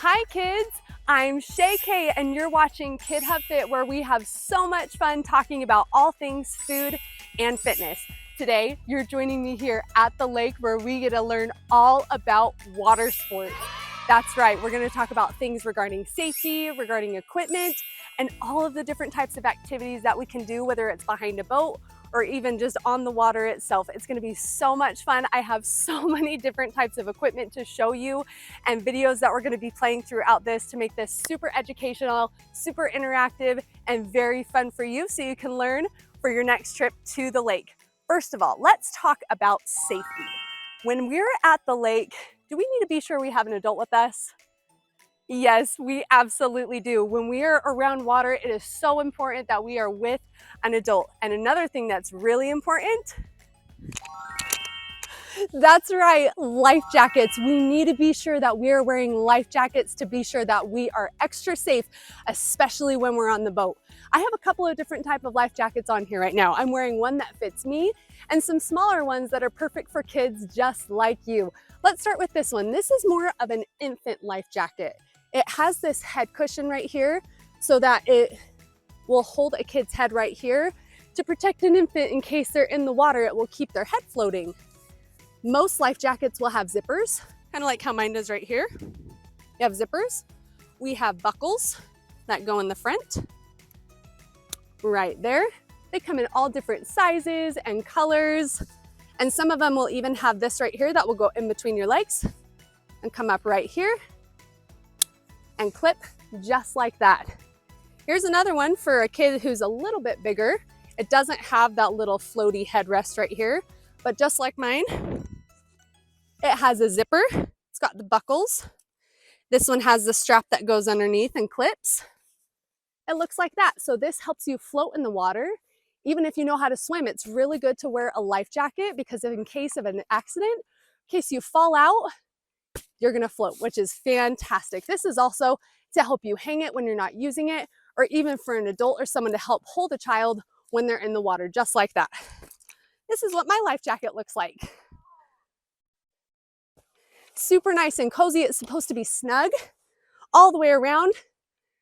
Hi kids, I'm Shay Kaye and you're watching KidHubFit, where we have so much fun talking about all things food and fitness. Today, you're joining me here at the lake where we get to learn all about water sports. That's right, we're going to talk about things regarding safety, regarding equipment, and all of the different types of activities that we can do, whether it's behind a boat or even just on the water itself. It's going to be so much fun. I have so many different types of equipment to show you and videos that we're going to be playing throughout this to make this super educational, super interactive, and very fun for you so you can learn for your next trip to the lake. First of all, let's talk about safety. When we're at the lake, do we need to be sure we have an adult with us? Yes, we absolutely do. When we are around water, it is so important that we are with an adult. And another thing that's really important, that's right, life jackets. We need to be sure that we are wearing life jackets to be sure that we are extra safe, especially when we're on the boat. I have a couple of different types of life jackets on here right now. I'm wearing one that fits me and some smaller ones that are perfect for kids just like you. Let's start with this one. This is more of an infant life jacket. It has this head cushion right here so that it will hold a kid's head right here to protect an infant in case they're in the water. It will keep their head floating. Most life jackets will have zippers, kind of like how mine does right here. You have zippers. We have buckles that go in the front, right there. They come in all different sizes and colors. And some of them will even have this right here that will go in between your legs and come up right here and clip just like that. Here's another one for a kid who's a little bit bigger. It doesn't have that little floaty headrest right here, but just like mine, it has a zipper. It's got the buckles. This one has the strap that goes underneath and clips. It looks like that. So this helps you float in the water. Even if you know how to swim, it's really good to wear a life jacket because in case of an accident, in case you fall out, you're gonna float, which is fantastic. This is also to help you hang it when you're not using it, or even for an adult or someone to help hold a child when they're in the water, just like that. This is what my life jacket looks like. Super nice and cozy. It's supposed to be snug all the way around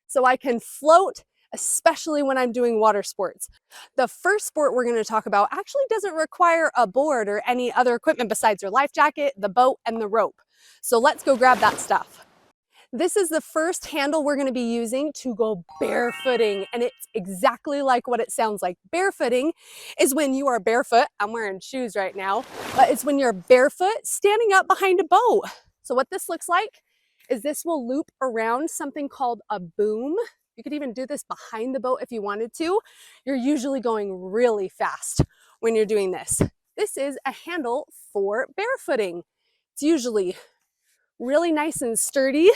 so I can float, especially when I'm doing water sports. The first sport we're going to talk about actually doesn't require a board or any other equipment besides your life jacket, the boat, and the rope. So let's go grab that stuff. This is the first handle we're going to be using to go barefooting, and it's exactly like what it sounds like. Barefooting is when you are barefoot. I'm wearing shoes right now, but it's when you're barefoot standing up behind a boat. So what this looks like is this will loop around something called a boom. You could even do this behind the boat if you wanted to. You're usually going really fast when you're doing this. This is a handle for barefooting. It's usually really nice and sturdy.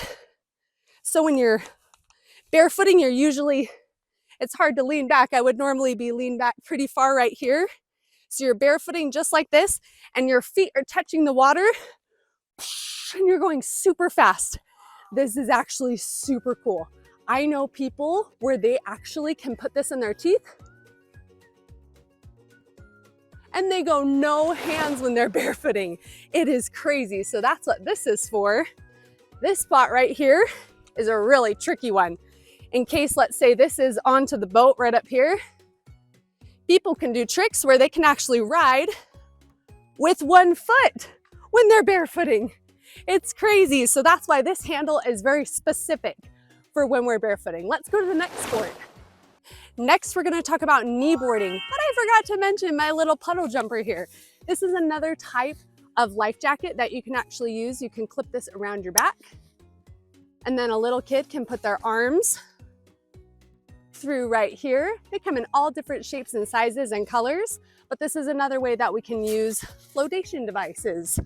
So when you're barefooting, it's hard to lean back. I would normally be leaned back pretty far right here. So you're barefooting just like this, and your feet are touching the water, and you're going super fast. This is actually super cool. I know people where they actually can put this in their teeth and they go no hands when they're barefooting. It is crazy. So that's what this is for. This spot right here is a really tricky one. In case, let's say this is onto the boat right up here, people can do tricks where they can actually ride with one foot when they're barefooting. It's crazy. So that's why this handle is very specific for when we're barefooting. Let's go to the next sport. Next, we're going to talk about kneeboarding, but I forgot to mention my little puddle jumper here. This is another type of life jacket that you can actually use. You can clip this around your back, and then a little kid can put their arms through right here. They come in all different shapes and sizes and colors, but this is another way that we can use flotation devices.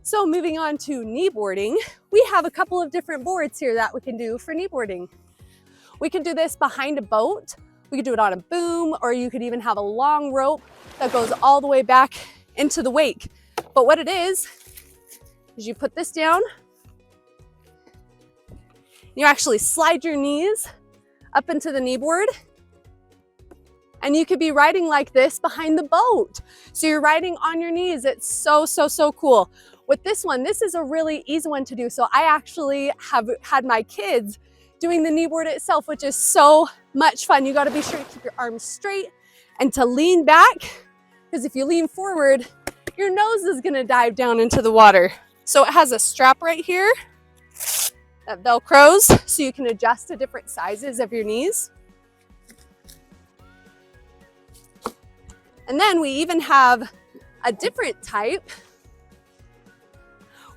So moving on to kneeboarding, we have a couple of different boards here that we can do for kneeboarding. We can do this behind a boat. We could do it on a boom, or you could even have a long rope that goes all the way back into the wake. But what it is you put this down, you actually slide your knees up into the kneeboard, and you could be riding like this behind the boat. So you're riding on your knees. It's so, so, so cool. With this one, this is a really easy one to do. So I actually have had my kids doing the kneeboard itself, which is so much fun. You got to be sure to keep your arms straight and to lean back, because if you lean forward, your nose is going to dive down into the water. So it has a strap right here that velcros so you can adjust to different sizes of your knees. And then we even have a different type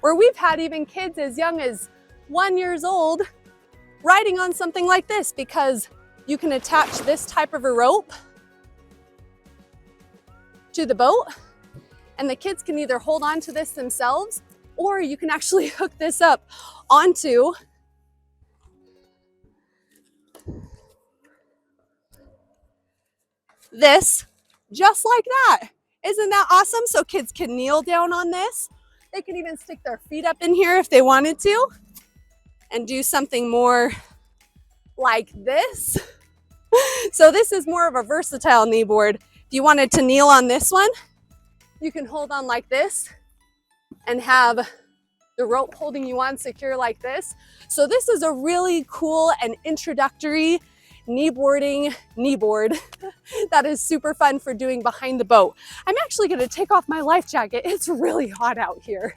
where we've had even kids as young as 1 year old riding on something like this, because you can attach this type of a rope to the boat and the kids can either hold on to this themselves, or you can actually hook this up onto this just like that. Isn't that awesome? So kids can kneel down on this. They can even stick their feet up in here if they wanted to and do something more like this. So this is more of a versatile kneeboard. If you wanted to kneel on this one, you can hold on like this and have the rope holding you on secure like this. So this is a really cool and introductory kneeboard that is super fun for doing behind the boat. I'm actually going to take off my life jacket. It's really hot out here.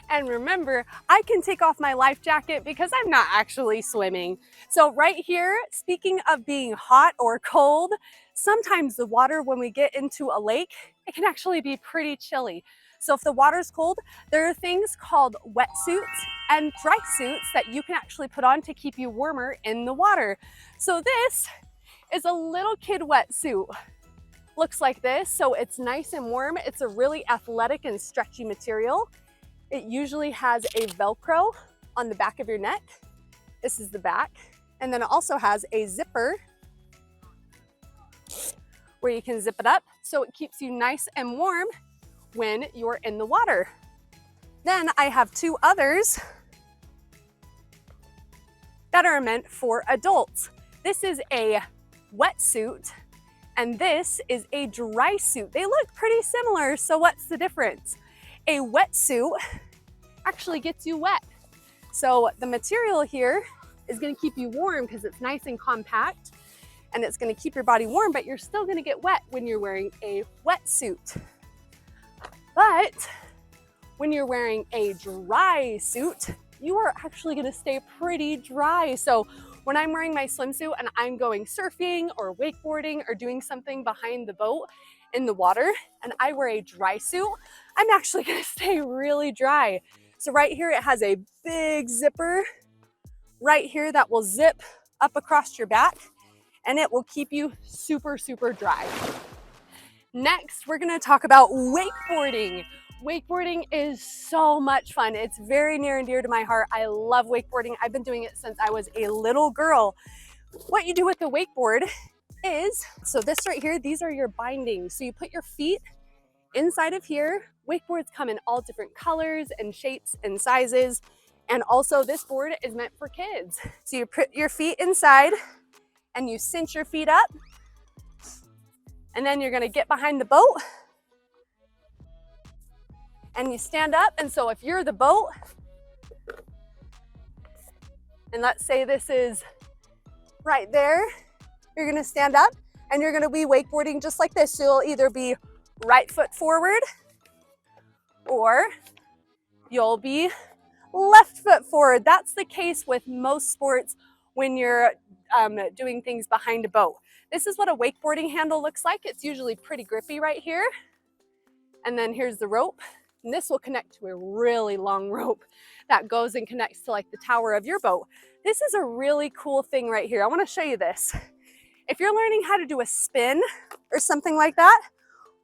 And remember, I can take off my life jacket because I'm not actually swimming. So right here, speaking of being hot or cold, sometimes the water when we get into a lake, it can actually be pretty chilly. So if the water's cold, there are things called wetsuits and dry suits that you can actually put on to keep you warmer in the water. So this is a little kid wetsuit. Looks like this, so it's nice and warm. It's a really athletic and stretchy material. It usually has a Velcro on the back of your neck. This is the back. And then it also has a zipper where you can zip it up so it keeps you nice and warm when you're in the water. Then I have two others that are meant for adults. This is a wetsuit and this is a dry suit. They look pretty similar, so what's the difference? A wetsuit actually gets you wet. So the material here is going to keep you warm because it's nice and compact and it's going to keep your body warm, but you're still going to get wet when you're wearing a wetsuit. But when you're wearing a dry suit, you are actually going to stay pretty dry. So when I'm wearing my swimsuit and I'm going surfing or wakeboarding or doing something behind the boat in the water and I wear a dry suit, I'm actually going to stay really dry. So right here it has a big zipper right here that will zip up across your back and it will keep you super, super dry. Next, we're going to talk about wakeboarding. Wakeboarding is so much fun. It's very near and dear to my heart. I love wakeboarding. I've been doing it since I was a little girl. What you do with the wakeboard is, so this right here, these are your bindings. So you put your feet inside of here. Wakeboards come in all different colors and shapes and sizes. And also this board is meant for kids. So you put your feet inside and you cinch your feet up. And then you're gonna get behind the boat and you stand up. And so if you're the boat, and let's say this is right there, you're gonna stand up and you're gonna be wakeboarding just like this. So you'll either be right foot forward or you'll be left foot forward. That's the case with most sports when you're doing things behind a boat. This is what a wakeboarding handle looks like. It's usually pretty grippy right here. And then here's the rope. And this will connect to a really long rope that goes and connects to like the tower of your boat. This is a really cool thing right here. I want to show you this. If you're learning how to do a spin or something like that,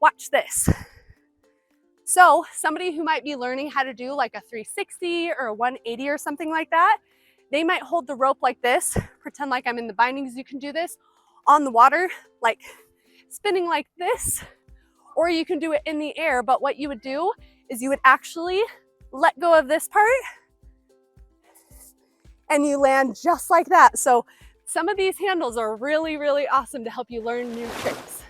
watch this. So somebody who might be learning how to do like a 360 or a 180 or something like that, they might hold the rope like this, pretend like I'm in the bindings. You can do this on the water, like spinning like this, or you can do it in the air. But what you would do is you would actually let go of this part and you land just like that. So some of these handles are really, really awesome to help you learn new tricks.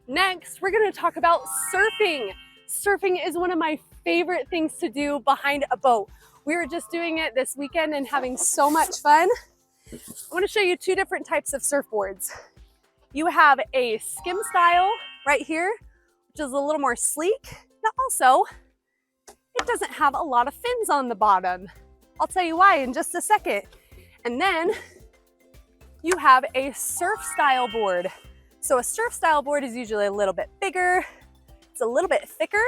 Next, we're going to talk about surfing. Surfing is one of my favorite things to do behind a boat. We were just doing it this weekend and having so much fun. I want to show you two different types of surfboards. You have a skim style right here, which is a little more sleek. Now also, it doesn't have a lot of fins on the bottom. I'll tell you why in just a second. And then you have a surf style board. So a surf style board is usually a little bit bigger, it's a little bit thicker,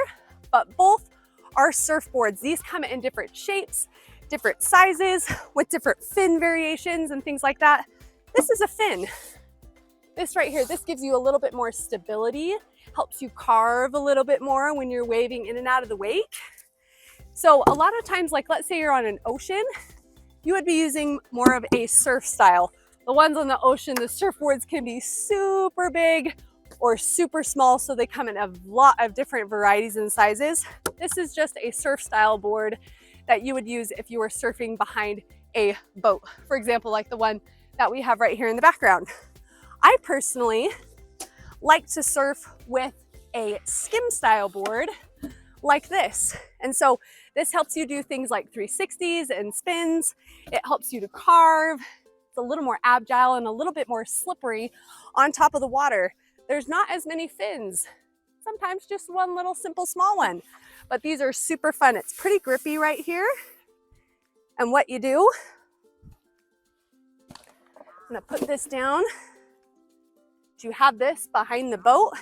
but both are surfboards. These come in different shapes, different sizes, with different fin variations and things like that. This is a fin. This right here, this gives you a little bit more stability, helps you carve a little bit more when you're waving in and out of the wake. So a lot of times, like let's say you're on an ocean, you would be using more of a surf style. The ones on the ocean, the surfboards can be super big or super small, so they come in a lot of different varieties and sizes. This is just a surf style board that you would use if you were surfing behind a boat. For example, like the one that we have right here in the background. I personally like to surf with a skim style board like this. And so this helps you do things like 360s and spins. It helps you to carve. It's a little more agile and a little bit more slippery on top of the water. There's not as many fins, sometimes just one little simple small one, but these are super fun. It's pretty grippy right here. And what you do, I'm gonna put this down. You have this behind the boat.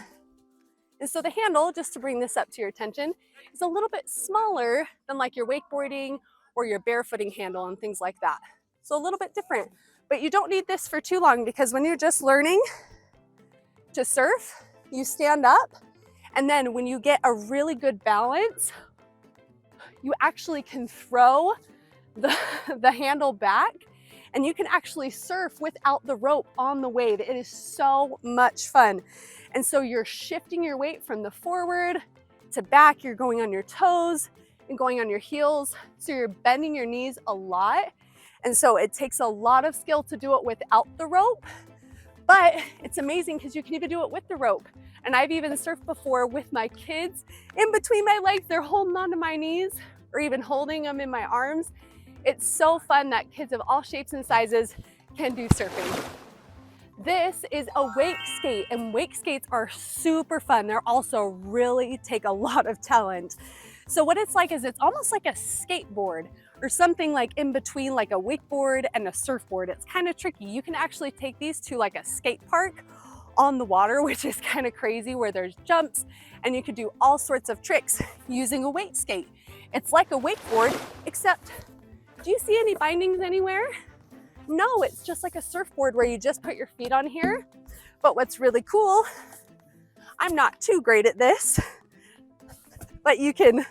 And so the handle, just to bring this up to your attention, is a little bit smaller than like your wakeboarding or your barefooting handle and things like that. So a little bit different, but you don't need this for too long, because when you're just learning to surf, you stand up, and then when you get a really good balance, you actually can throw the handle back, and you can actually surf without the rope on the wave. It is so much fun. And so you're shifting your weight from the forward to back, you're going on your toes and going on your heels. So you're bending your knees a lot. And so it takes a lot of skill to do it without the rope, but it's amazing because you can even do it with the rope. And I've even surfed before with my kids in between my legs. They're holding onto my knees or even holding them in my arms. It's so fun that kids of all shapes and sizes can do surfing. This is a wake skate, and wake skates are super fun. They're also really take a lot of talent. So what it's like is it's almost like a skateboard or something like in between like a wakeboard and a surfboard. It's kind of tricky. You can actually take these to like a skate park on the water, which is kind of crazy, where there's jumps and you could do all sorts of tricks using a wake skate. It's like a wakeboard, except do you see any bindings anywhere? No, it's just like a surfboard where you just put your feet on here. But what's really cool, I'm not too great at this, but you can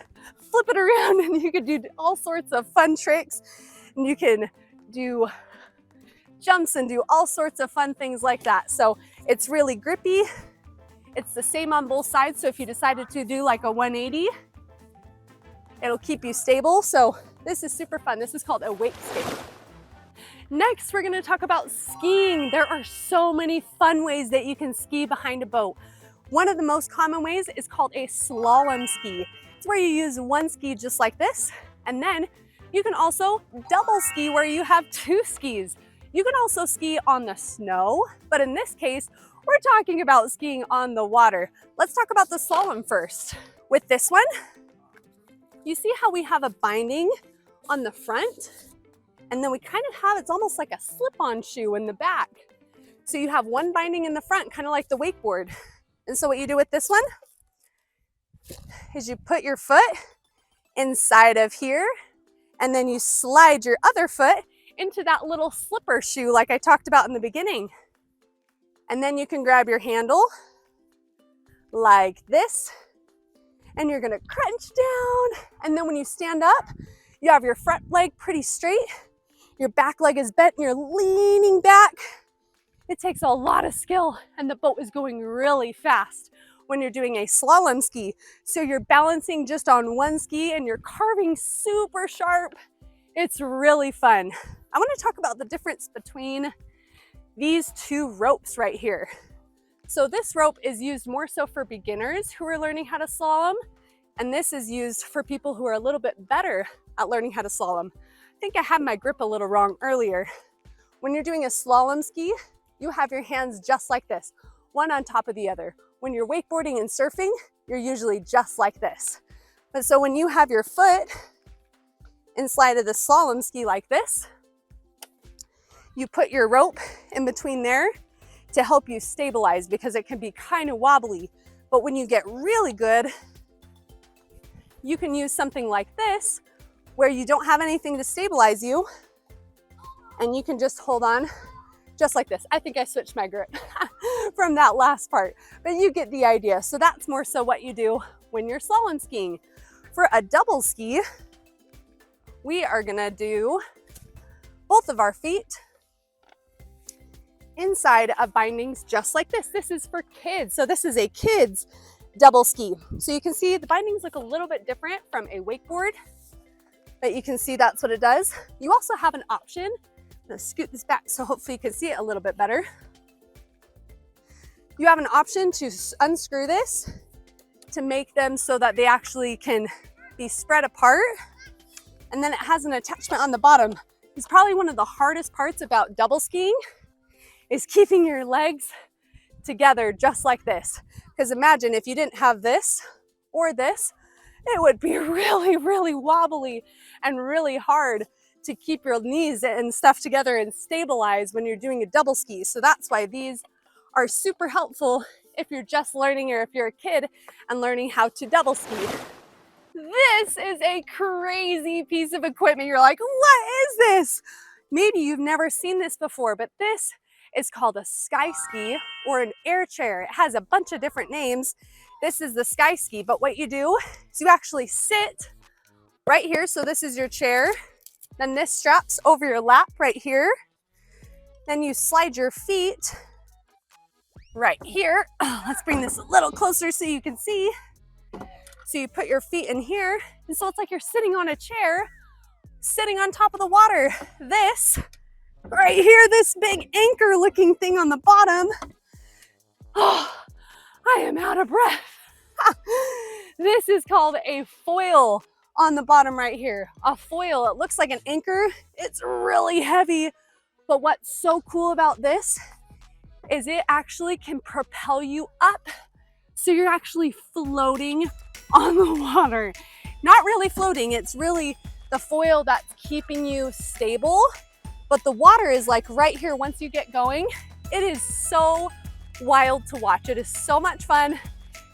flip it around and you can do all sorts of fun tricks, and you can do jumps and do all sorts of fun things like that. So it's really grippy. It's the same on both sides. So if you decided to do like a 180, it'll keep you stable. So this is super fun. This is called a wake skate. Next, we're going to talk about skiing. There are so many fun ways that you can ski behind a boat. One of the most common ways is called a slalom ski. It's where you use one ski just like this, and then you can also double ski where you have two skis. You can also ski on the snow, but in this case, we're talking about skiing on the water. Let's talk about the slalom first. With this one, you see how we have a binding on the front? And then we kind of have, it's almost like a slip-on shoe in the back. So you have one binding in the front, kind of like the wakeboard. And so what you do with this one is you put your foot inside of here, and then you slide your other foot into that little slipper shoe like I talked about in the beginning. And then you can grab your handle like this, and you're gonna crunch down. And then when you stand up, you have your front leg pretty straight, your back leg is bent, and you're leaning back. It takes a lot of skill, and the boat is going really fast when you're doing a slalom ski. So you're balancing just on one ski and you're carving super sharp. It's really fun. I want to talk about the difference between these two ropes right here. So this rope is used more so for beginners who are learning how to slalom. And this is used for people who are a little bit better at learning how to slalom. I think I had my grip a little wrong earlier. When you're doing a slalom ski, you have your hands just like this, one on top of the other. When you're wakeboarding and surfing, you're usually just like this. But so when you have your foot inside of the slalom ski like this, you put your rope in between there to help you stabilize because it can be kind of wobbly. But when you get really good, you can use something like this where you don't have anything to stabilize you and you can just hold on just like this. I think I switched my grip from that last part, but you get the idea. So that's more so what you do when you're slalom skiing. For a double ski, we are gonna do both of our feet inside of bindings just like this. This is for kids. So this is a kid's double ski. So you can see the bindings look a little bit different from a wakeboard, but you can see that's what it does. You also have an option. I'm gonna scoot this back so hopefully you can see it a little bit better. You have an option to unscrew this to make them so that they actually can be spread apart. And then it has an attachment on the bottom. It's probably one of the hardest parts about double skiing is keeping your legs together just like this. Because imagine if you didn't have this or this, it would be really, really wobbly and really hard to keep your knees and stuff together and stabilize when you're doing a double ski. So that's why these are super helpful if you're just learning or if you're a kid and learning how to double ski. This is a crazy piece of equipment. You're like, what is this? Maybe you've never seen this before, but this is called a sky ski or an air chair. It has a bunch of different names. This is the sky ski, but what you do is you actually sit right here. So this is your chair. Then this straps over your lap right here. Then you slide your feet right here. Let's bring this a little closer so you can see. So you put your feet in here, and so it's like you're sitting on a chair, sitting on top of the water. This right here, this big anchor looking thing on the bottom. Oh, I am out of breath. This is called a foil on the bottom right here. A foil, it looks like an anchor. It's really heavy, but what's so cool about this is it actually can propel you up. So you're actually floating on the water. Not really floating, it's really the foil that's keeping you stable. But the water is like right here once you get going. It is so wild to watch. It is so much fun. It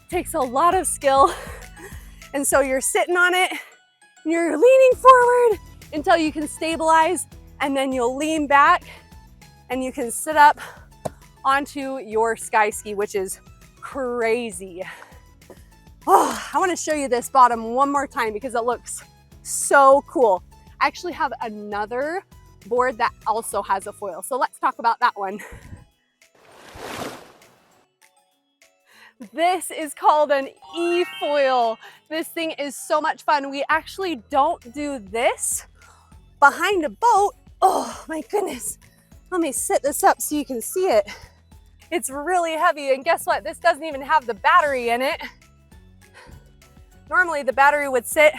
takes a lot of skill. And so you're sitting on it, and you're leaning forward until you can stabilize, and then you'll lean back and you can sit up onto your sky ski, which is crazy. Oh, I want to show you this bottom one more time because it looks so cool. I actually have another board that also has a foil. So let's talk about that one. This is called an e-foil. This thing is so much fun. We actually don't do this behind a boat. Oh my goodness. Let me sit this up so you can see it. It's really heavy, and guess what? This doesn't even have the battery in it. Normally the battery would sit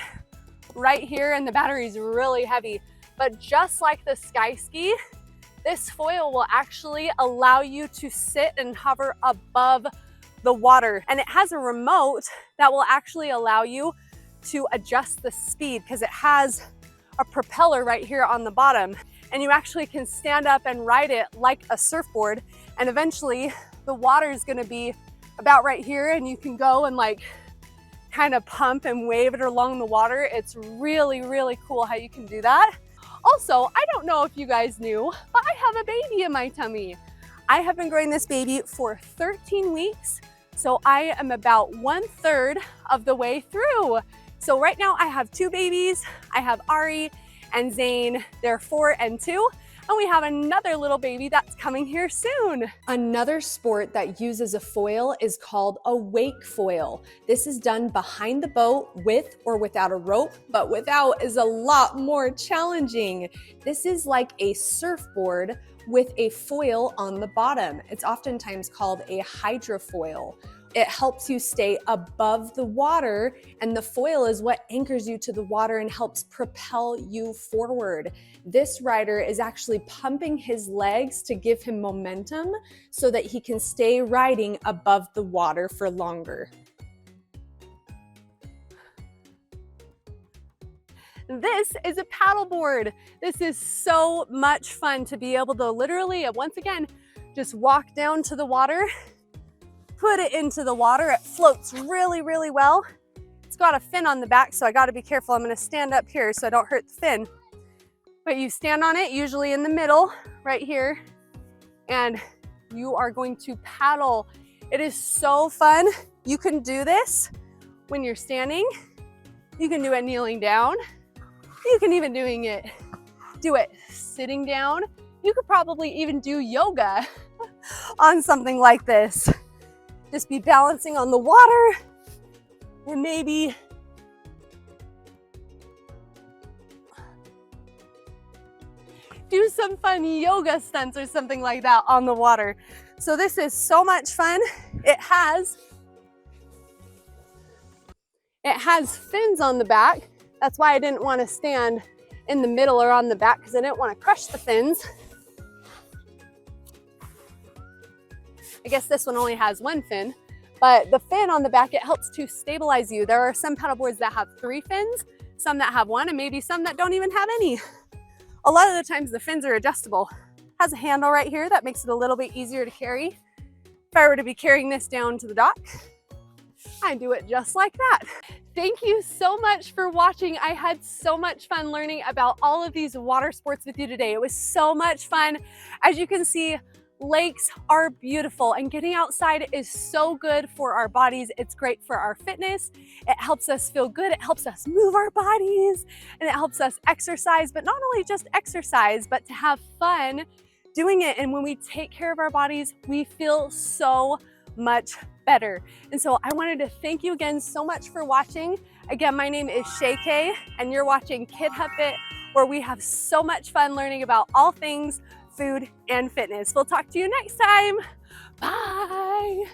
right here and the battery is really heavy. But just like the sky ski, this foil will actually allow you to sit and hover above the water. And it has a remote that will actually allow you to adjust the speed because it has a propeller right here on the bottom. And you actually can stand up and ride it like a surfboard. And eventually the water is gonna be about right here and you can go and like kind of pump and wave it along the water. It's really, really cool how you can do that. Also, I don't know if you guys knew, but I have a baby in my tummy. I have been growing this baby for 13 weeks. So I am about 1/3 of the way through. So right now I have 2 babies. I have Ari and Zane. They're 4 and 2. And we have another little baby that's coming here soon. Another sport that uses a foil is called a wake foil. This is done behind the boat with or without a rope, but without is a lot more challenging. This is like a surfboard with a foil on the bottom. It's oftentimes called a hydrofoil. It helps you stay above the water, and the foil is what anchors you to the water and helps propel you forward. This rider is actually pumping his legs to give him momentum so that he can stay riding above the water for longer. This is a paddleboard. This is so much fun to be able to literally, once again, just walk down to the water, put it into the water. It floats really, really well. It's got a fin on the back, so I gotta be careful. I'm gonna stand up here so I don't hurt the fin. But you stand on it, usually in the middle, right here, and you are going to paddle. It is so fun. You can do this when you're standing. You can do it kneeling down. You can even do it sitting down. You could probably even do yoga on something like this. Just be balancing on the water and maybe do some fun yoga stunts or something like that on the water. So this is so much fun. It has fins on the back. That's why I didn't want to stand in the middle or on the back, because I didn't want to crush the fins. I guess this one only has one fin, but the fin on the back, it helps to stabilize you. There are some paddleboards that have 3 fins, some that have 1, and maybe some that don't even have any. A lot of the times the fins are adjustable. It has a handle right here that makes it a little bit easier to carry. If I were to be carrying this down to the dock, I do it just like that. Thank you so much for watching. I had so much fun learning about all of these water sports with you today. It was so much fun. As you can see, lakes are beautiful, and getting outside is so good for our bodies. It's great for our fitness. It helps us feel good. It helps us move our bodies, and it helps us exercise, but not only just exercise, but to have fun doing it. And when we take care of our bodies, we feel so much better. And so I wanted to thank you again so much for watching. Again, my name is Shay Kaye, and you're watching KidHubFit, where we have so much fun learning about all things food and fitness. We'll talk to you next time. Bye.